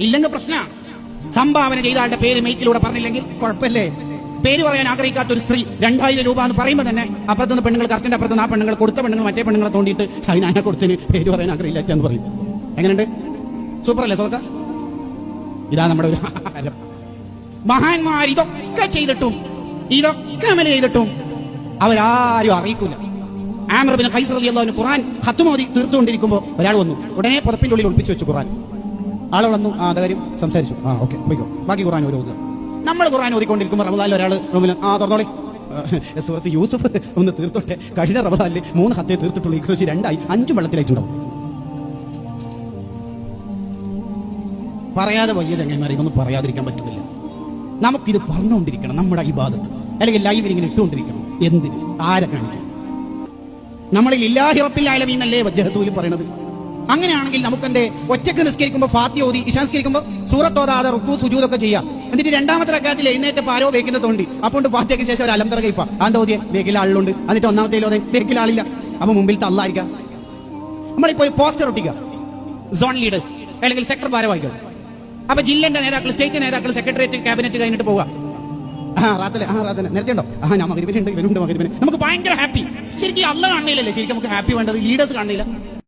ഇല്ലെങ്കിൽ പ്രശ്ന. സംഭാവന ചെയ്ത ആളുടെ പേര് മൈക്കിലൂടെ പറഞ്ഞില്ലെങ്കിൽ കുഴപ്പമില്ലേ? പേര് പറയാൻ ആഗ്രഹിക്കാത്ത ഒരു സ്ത്രീ 2000 രൂപ എന്ന് പറയുമ്പോൾ തന്നെ അപ്പുറത്തുനിന്ന് പെണ്ണുങ്ങൾ കറക്റ്റിന്റെ അപ്പുറത്ത് ആ പെണ്ണുങ്ങൾ കൊടുത്ത പെണ്ണുങ്ങൾ മറ്റേ പെണ്ണുങ്ങളെ തോണ്ടിയിട്ട് അതിനാ കൊടുത്തിന് പേര് പറയാൻ ആഗ്രഹമില്ല എന്ന് പറയും. എങ്ങനെയുണ്ട്? സൂപ്പർ അല്ലേ സോക്ക? ഇതാ നമ്മുടെ ഒരു മഹാന്മാർ ഇതൊക്കെ ചെയ്തിട്ടും ഇതൊക്കെ അമൽ ചെയ്തിട്ടും അവരാരും അറിയിക്കൂല. ആമിർ ബിൻ ഖൈസ് റളിയല്ലാഹു അൻഹു ഖുർആൻ ഖത്മ് ഓതി തീർത്തുകൊണ്ടിരിക്കുമ്പോൾ ഒരാൾ വന്നു. ഉടനെ പുതപ്പിന്റെ ഉള്ളിൽ ഒളിപ്പിച്ചു വെച്ചു ഖുർആൻ. ആളെ വന്നു, അത് കാര്യം സംസാരിച്ചു. ഓക്കെ പോയിക്കോ, ബാക്കി ഖുർആൻ ഓരോ ഓതുക. നമ്മൾ ഖുർആൻ ഓതിക്കൊണ്ടിരിക്കുമ്പോൾ റമദാനിൽ ഒരാൾ റൂമിൽ തുറന്നോളി സൂറത്ത് യൂസുഫ് ഒന്ന് തീർത്തോട്ടെ, കഴിഞ്ഞ റമദാനിൽ 3 ഹത്തേ തീർത്തിട്ടുള്ളൂ, ഇഖ്റാശി 2 5 വെള്ളത്തിലായിട്ടുണ്ടാവും. പറയാതെ വയ്യ ചങ്ങന്മാരെ, ഇതൊന്നും പറയാതിരിക്കാൻ പറ്റുന്നില്ല. നമുക്കിത് പറഞ്ഞുകൊണ്ടിരിക്കണം, നമ്മുടെ ഇബാദത്ത്. അല്ലെങ്കിൽ ലൈവിൽ ഇങ്ങനെ ഇട്ടുകൊണ്ടിരിക്കണം. എന്തിന്? ആരെ കാണിക്കാൻ? നമ്മളിൽ ഇല്ലാഹി റബ്ബിൽ ആലമീൻ എന്നല്ലേ വജ്ഹത്തൂൽ പറയണത്. അങ്ങനെയാണെങ്കിൽ നമുക്കെന്റെ ഒറ്റക്ക് നിസ്കരിക്കുമ്പോൾ ഫാത്തിഹ ഓതി ഇശാ നിസ്കരിക്കുമ്പോൾ സൂറത്ത് ഓതാതെ റുക്കൂ സുജൂദൊക്കെ ചെയ്യാം. എന്നിട്ട് രണ്ടാമത്തെ റക്അത്തിൽ എഴുന്നേറ്റപ്പോൾ ആരോ ബേക്കിന്റെ തോണ്ടി, അപ്പോൾ ഫാത്തിഹയ്ക്ക് ശേഷം ഒരു അലംതറ കൈഫ ആന്ത ഓതിയെ ബേക്കിൽ ആളുണ്ട്. എന്നിട്ട് ഒന്നാമത്തേലോ ബേക്കിൽ ആളില്ല, അപ്പൊ മുമ്പിലത്തെ അള്ളായിരിക്കാം. നമ്മളിപ്പോ ഒരു പോസ്റ്റർ ഒട്ടിക്കുക, സോൺ ലീഡേഴ്സ് അല്ലെങ്കിൽ സെക്ടർ ഭാരവാഹികൾ. അപ്പൊ ജില്ലന്റെ നേതാക്കൾ, സ്റ്റേറ്റ് നേതാക്കൾ, സെക്രട്ടേറിയറ്റ്, ക്യാബിനറ്റ് കഴിഞ്ഞിട്ട് പോവുക. നേരത്തെ ഉണ്ടോ? ഞാൻ മകരിബിനുണ്ട്, ഇവരുണ്ട് മകരിബിന്. നമുക്ക് ഭയങ്കര ഹാപ്പി. ശരിക്കും അള്ള കാണുന്നില്ലല്ലേ? ശരിക്കും നമുക്ക് ഹാപ്പി വേണ്ടത് ലീഡേഴ്സ് കാണുന്നില്ല.